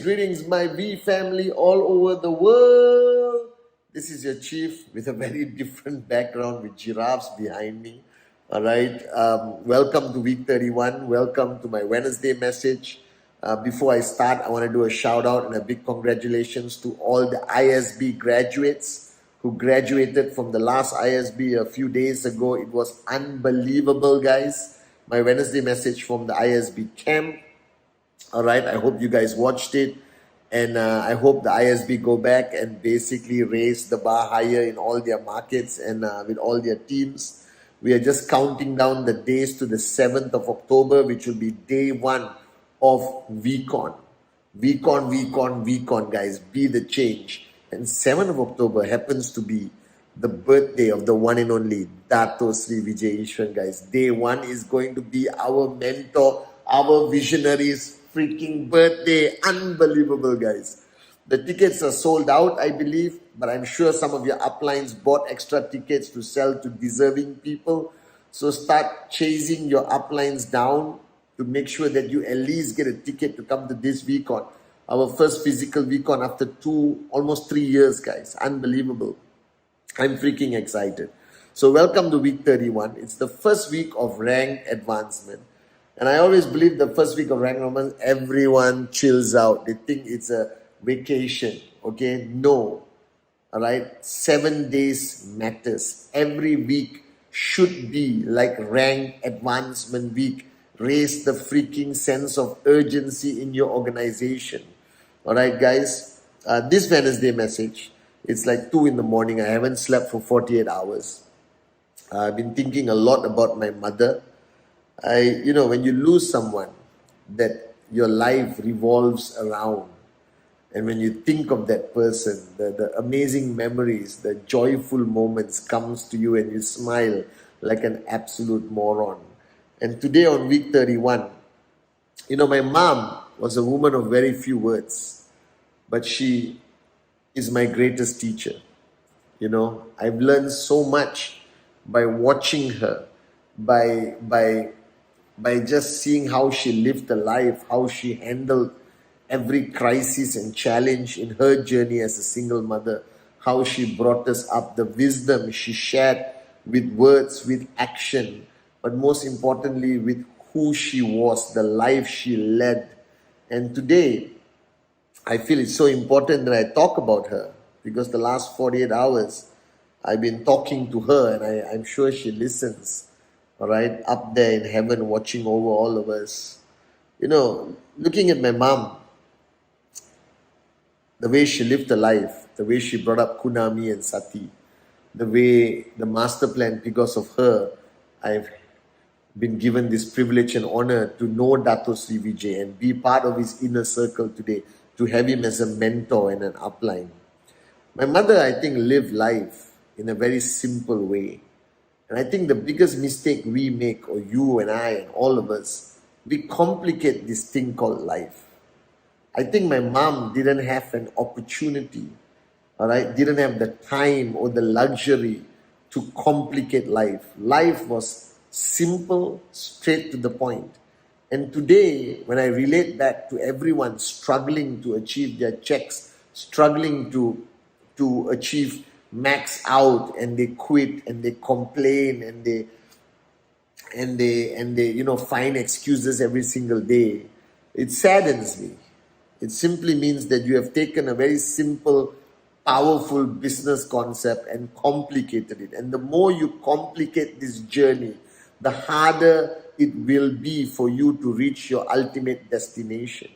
Greetings, my V family all over the world. This is your chief with a very different background with giraffes behind me. All right. Welcome to week 31. Welcome to my Wednesday message. Before I start, I want to do a shout out and a big congratulations to all the ISB graduates who graduated from the last ISB a few days ago. It was unbelievable, guys. My Wednesday message from the ISB camp. All right, I hope you guys watched it, and I hope the ISB go back and basically raise the bar higher in all their markets and with all their teams. We are just counting down the days to the 7th of October, which will be day one of VCon. VCon, guys, be the change. And 7th of October happens to be the birthday of the one and only Dato Sri Vijay Ishwan, guys. Day one is going to be our mentor, our visionaries' freaking birthday. Unbelievable, guys. The tickets are sold out, I believe, but I'm sure some of your uplines bought extra tickets to sell to deserving people. So start chasing your uplines down to make sure that you at least get a ticket to come to this VCon. Our first physical VCon after almost 3 years, guys. Unbelievable. I'm freaking excited. So welcome to week 31. It's the first week of rank advancement. And I always believe the first week of rank advancement, everyone chills out. They think it's a vacation. Okay? No. All right? 7 days matters. Every week should be like rank advancement week. Raise the freaking sense of urgency in your organization. All right, guys? This Wednesday message, it's like 2 in the morning. I haven't slept for 48 hours. I've been thinking a lot about my mother. When you lose someone that your life revolves around, and when you think of that person, the amazing memories, the joyful moments comes to you and you smile like an absolute moron. And today on week 31, my mom was a woman of very few words, but she is my greatest teacher. I've learned so much by watching her, by just seeing how she lived a life, how she handled every crisis and challenge in her journey as a single mother, how she brought us up, the wisdom she shared with words, with action, but most importantly with who she was, the life she led. And today, I feel it's so important that I talk about her, because the last 48 hours, I've been talking to her, and I'm sure she listens. All right, up there in heaven, watching over all of us. Looking at my mom, the way she lived her life, the way she brought up Kunami and Sati, the master plan, because of her, I've been given this privilege and honor to know Dato Sri Vijay and be part of his inner circle today, to have him as a mentor and an upline. My mother, I think, lived life in a very simple way. And I think the biggest mistake we make, or you and I and all of us, we complicate this thing called life. I think my mom didn't have an opportunity, all right, didn't have the time or the luxury to complicate life. Life was simple, straight to the point. And today, when I relate back to everyone struggling to achieve their checks, struggling to achieve max out, and they quit and they complain and they find excuses every single day, it saddens me. It simply means that you have taken a very simple, powerful business concept and complicated it. And the more you complicate this journey, the harder it will be for you to reach your ultimate destination.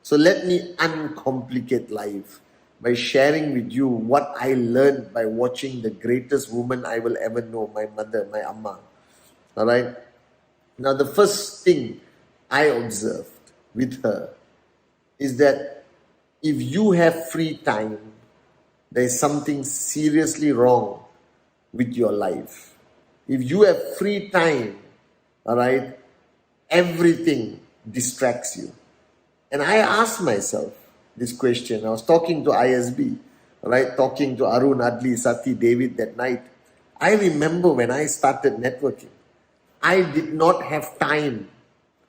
So let me uncomplicate life. by sharing with you what I learned by watching the greatest woman I will ever know, my mother, my Amma. All right. Now, the first thing I observed with her is that if you have free time, there is something seriously wrong with your life. If you have free time, all right, everything distracts you. And I asked myself this question. I was talking to ISB, right? Talking to Arun, Adli, Sati, David that night. I remember when I started networking, I did not have time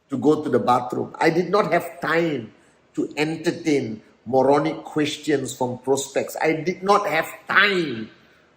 to go to the bathroom. I did not have time to entertain moronic questions from prospects. I did not have time,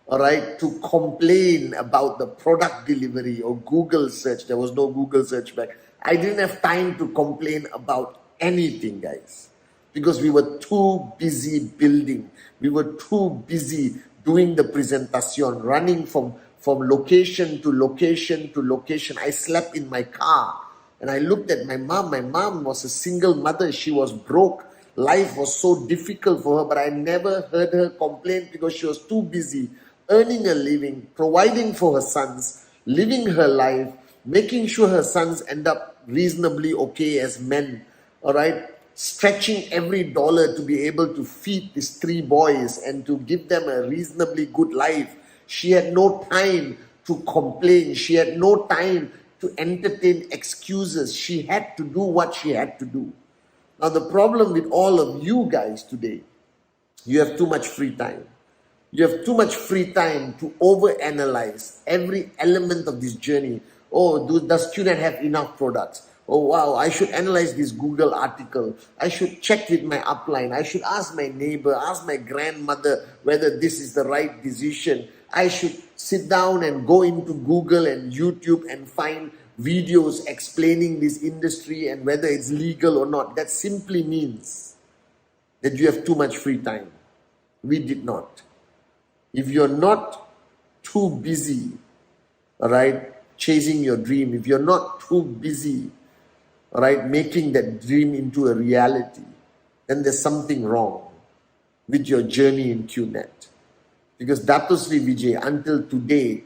all right, to complain about the product delivery or Google search. There was no Google search back. I didn't have time to complain about anything, guys, because we were too busy building. We were too busy doing the presentation, running from location to location to location. I slept in my car and I looked at my mom. My mom was a single mother. She was broke. Life was so difficult for her, but I never heard her complain because she was too busy earning a living, providing for her sons, living her life, making sure her sons end up reasonably okay as men, all right? Stretching every dollar to be able to feed these 3 boys and to give them a reasonably good life. She had no time to complain. She had no time to entertain excuses. She had to do what she had to do. Now, the problem with all of you guys today, you have too much free time. You have too much free time to overanalyze every element of this journey. Oh, does QNet have enough products? Oh, wow, I should analyze this Google article. I should check with my upline. I should ask my neighbor, ask my grandmother whether this is the right decision. I should sit down and go into Google and YouTube and find videos explaining this industry and whether it's legal or not. That simply means that you have too much free time. We did not. If you're not too busy, all right, chasing your dream, if you're not too busy, all right, making that dream into a reality, then there's something wrong with your journey in QNet. Because Dato Sri Vijay, until today,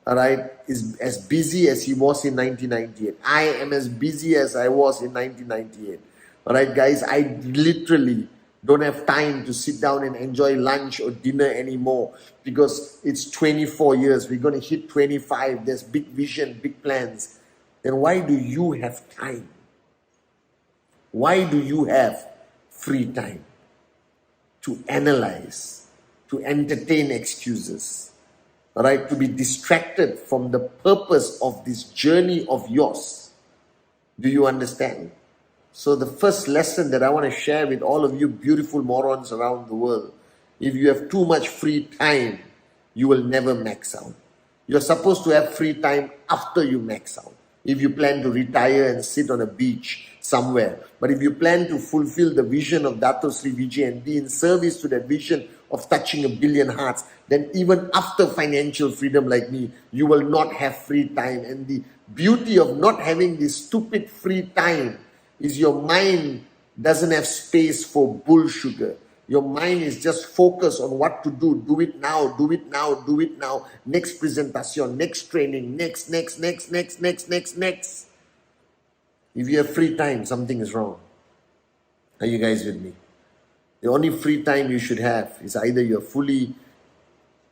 all right, is as busy as he was in 1998. I am as busy as I was in 1998. All right, guys, I literally don't have time to sit down and enjoy lunch or dinner anymore because it's 24 years. We're going to hit 25. There's big vision, big plans. Then why do you have time? Why do you have free time to analyze, to entertain excuses, all right, to be distracted from the purpose of this journey of yours? Do you understand? So the first lesson that I want to share with all of you beautiful morons around the world, if you have too much free time, you will never max out. You're supposed to have free time after you max out. If you plan to retire and sit on a beach somewhere. But if you plan to fulfill the vision of Dato Sri Vijay and be in service to that vision of touching 1 billion hearts, then even after financial freedom like me, you will not have free time. And the beauty of not having this stupid free time is your mind doesn't have space for bull sugar. Your mind is just focused on what to do. Do it now, do it now, do it now. Next presentation, next training, next. If you have free time, something is wrong. Are you guys with me? The only free time you should have is either you're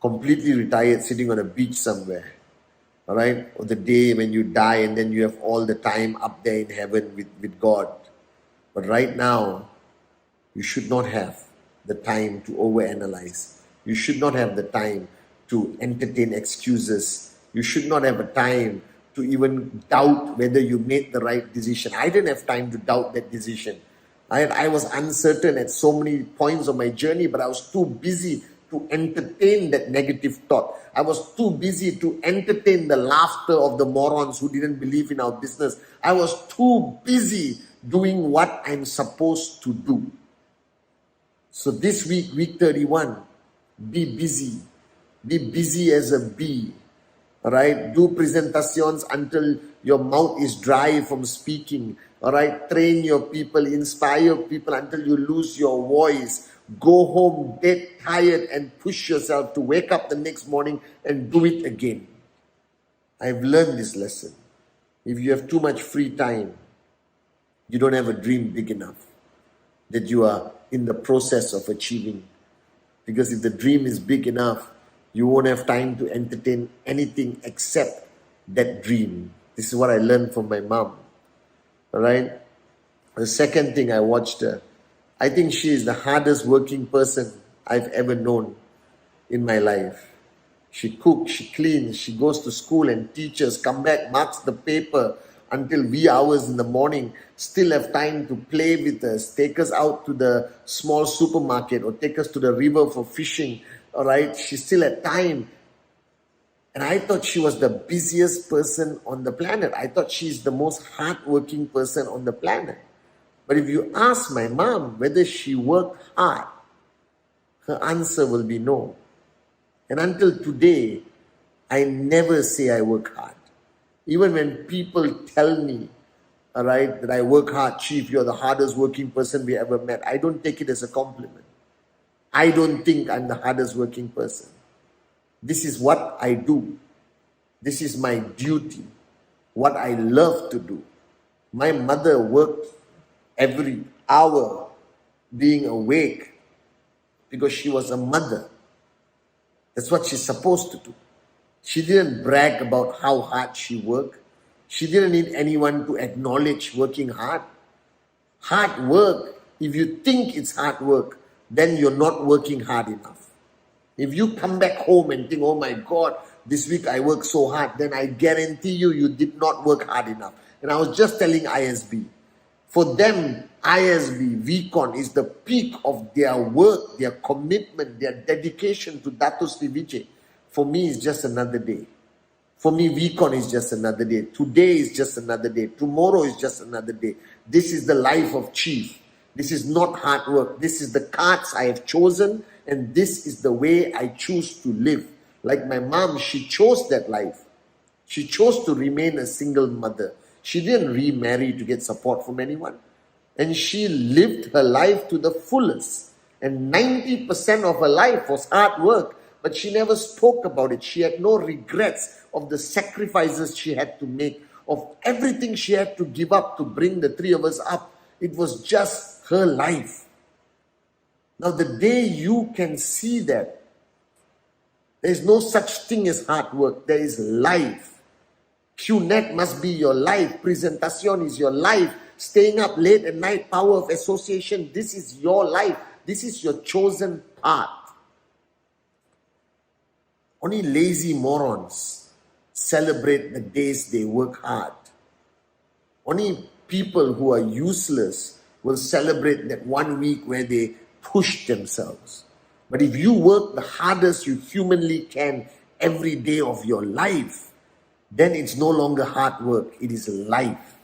completely retired sitting on a beach somewhere, all right? Or the day when you die and then you have all the time up there in heaven with God. But right now, you should not have the time to overanalyze. You should not have the time to entertain excuses. You should not have a time to even doubt whether you made the right decision. I didn't have time to doubt that decision. I was uncertain at so many points of my journey, but I was too busy to entertain that negative thought. I was too busy to entertain the laughter of the morons who didn't believe in our business. I was too busy doing what I'm supposed to do. So this week, week 31, be busy. Be busy as a bee. All right, do presentations until your mouth is dry from speaking. All right, train your people, inspire people until you lose your voice. go home dead tired and push yourself to wake up the next morning and do it again. I've learned this lesson. If you have too much free time, you don't have a dream big enough that you are in the process of achieving. Because if the dream is big enough, you won't have time to entertain anything except that dream. This is what I learned from my mom. All right? The second thing I watched her, I think she is the hardest working person I've ever known in my life. She cooks, she cleans, she goes to school and teaches, come back, marks the paper until wee hours in the morning, still have time to play with us, take us out to the small supermarket or take us to the river for fishing. All right, she still had time. And I thought she was the busiest person on the planet. I thought she's the most hardworking person on the planet. But if you ask my mom whether she worked hard, her answer will be no. And until today, I never say I work hard. Even when people tell me, all right, that I work hard, Chief, you're the hardest working person we ever met, I don't take it as a compliment. I don't think I'm the hardest working person. This is what I do. This is my duty, what I love to do. My mother worked every hour being awake because she was a mother. That's what she's supposed to do. She didn't brag about how hard she worked. She didn't need anyone to acknowledge working hard. Hard work, if you think it's hard work, then you're not working hard enough. If you come back home and think, oh my God, this week I worked so hard, then I guarantee you, you did not work hard enough. And I was just telling ISB, for them, ISB, VCon is the peak of their work, their commitment, their dedication to Dato Sri Vijay. For me, it's just another day. For me, VCon is just another day. Today is just another day. Tomorrow is just another day. This is the life of Chief. This is not hard work. This is the cards I have chosen, and this is the way I choose to live. Like my mom, she chose that life. She chose to remain a single mother. She didn't remarry to get support from anyone. And she lived her life to the fullest. And 90% of her life was hard work. But she never spoke about it. She had no regrets of the sacrifices she had to make, of everything she had to give up to bring the three of us up. It was just her life. Now the day you can see that, there is no such thing as hard work. There is life. QNet must be your life. Presentation is your life. Staying up late at night, power of association. This is your life. This is your chosen path. Only lazy morons celebrate the days they work hard. Only people who are useless will celebrate that 1 week where they push themselves. But if you work the hardest you humanly can every day of your life, then it's no longer hard work, it is life.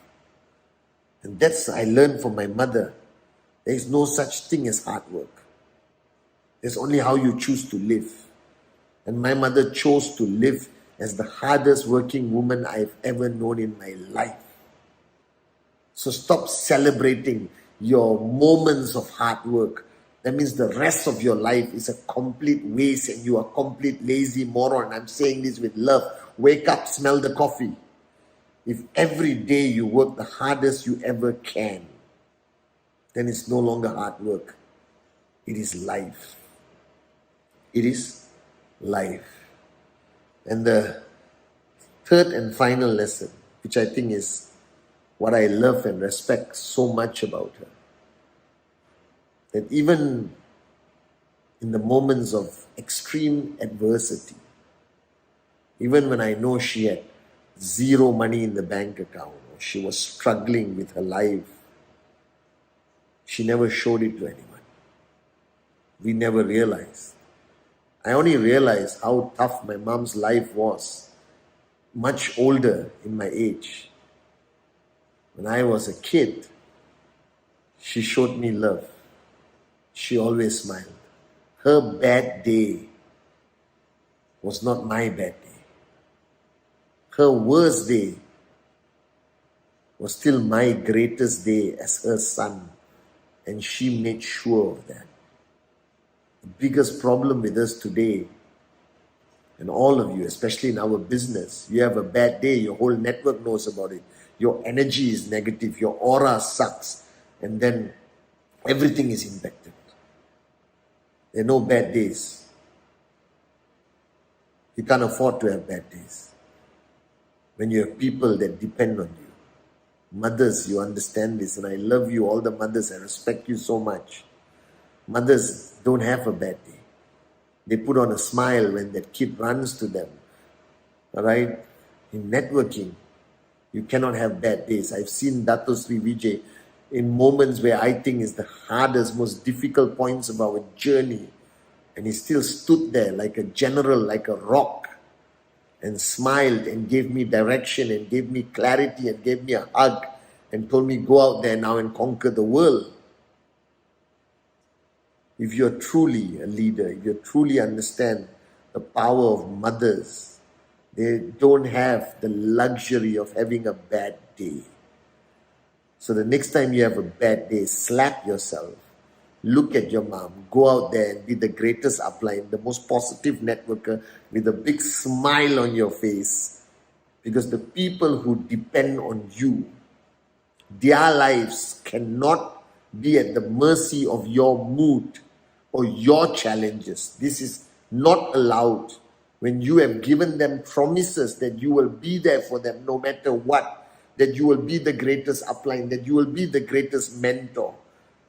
And that's I learned from my mother. There is no such thing as hard work. There's only how you choose to live. And my mother chose to live as the hardest working woman I've ever known in my life. So stop celebrating your moments of hard work. That means the rest of your life is a complete waste and you are a complete lazy moron. I'm saying this with love. Wake up, smell the coffee. If every day you work the hardest you ever can, then it's no longer hard work. It is life. It is life. And the third and final lesson, which I think is what I love and respect so much about her, that even in the moments of extreme adversity, even when I know she had zero money in the bank account, or she was struggling with her life, she never showed it to anyone. We never realized. I only realized how tough my mom's life was, much older in my age. When I was a kid, she showed me love. She always smiled. Her bad day was not my bad day. Her worst day was still my greatest day as her son, and she made sure of that. The biggest problem with us today, and all of you, especially in our business, you have a bad day, your whole network knows about it. Your energy is negative, your aura sucks, and then everything is impacted. There are no bad days. You can't afford to have bad days. When you have people that depend on you. Mothers, you understand this, and I love you, all the mothers, I respect you so much. Mothers don't have a bad day. They put on a smile when that kid runs to them. All right? In networking, you cannot have bad days. I've seen Dato Sri Vijay in moments where I think is the hardest, most difficult points of our journey. And he still stood there like a general, like a rock, and smiled and gave me direction and gave me clarity and gave me a hug and told me, go out there now and conquer the world. If you're truly a leader, if you truly understand the power of mothers, they don't have the luxury of having a bad day. So the next time you have a bad day, slap yourself. Look at your mom. Go out there and be the greatest upline, the most positive networker with a big smile on your face. Because the people who depend on you, their lives cannot be at the mercy of your mood or your challenges. This is not allowed. When you have given them promises that you will be there for them no matter what, that you will be the greatest upline, that you will be the greatest mentor,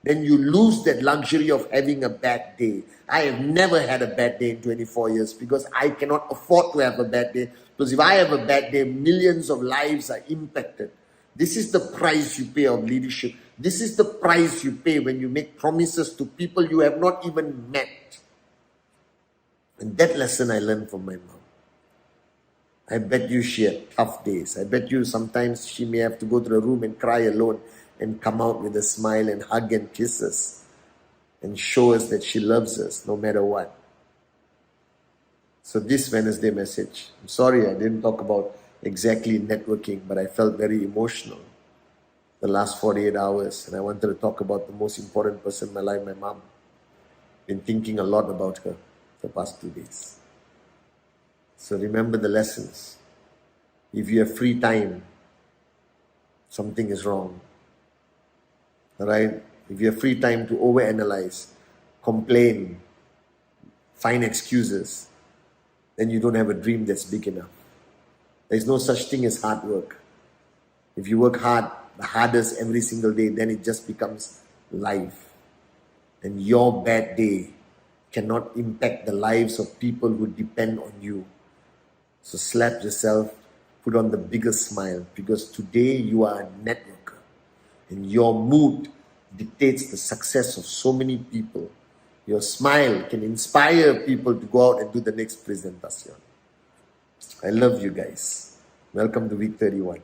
then you lose that luxury of having a bad day. I have never had a bad day in 24 years because I cannot afford to have a bad day. Because if I have a bad day, millions of lives are impacted. This is the price you pay of leadership. This is the price you pay when you make promises to people you have not even met. And that lesson I learned from my mom. I bet you she had tough days. I bet you sometimes she may have to go to the room and cry alone and come out with a smile and hug and kiss us and show us that she loves us no matter what. So this Wednesday message, I'm sorry I didn't talk about exactly networking, but I felt very emotional the last 48 hours, and I wanted to talk about the most important person in my life, my mom. Been thinking a lot about her the past 2 days. So remember the lessons. If you have free time, something is wrong. All right? If you have free time to overanalyze, complain, find excuses, then you don't have a dream that's big enough. There's no such thing as hard work. If you work hard, the hardest every single day, then it just becomes life. And your bad day cannot impact the lives of people who depend on you. So slap yourself, put on the biggest smile, because today you are a networker. And your mood dictates the success of so many people. Your smile can inspire people to go out and do the next presentation. I love you guys. Welcome to week 31.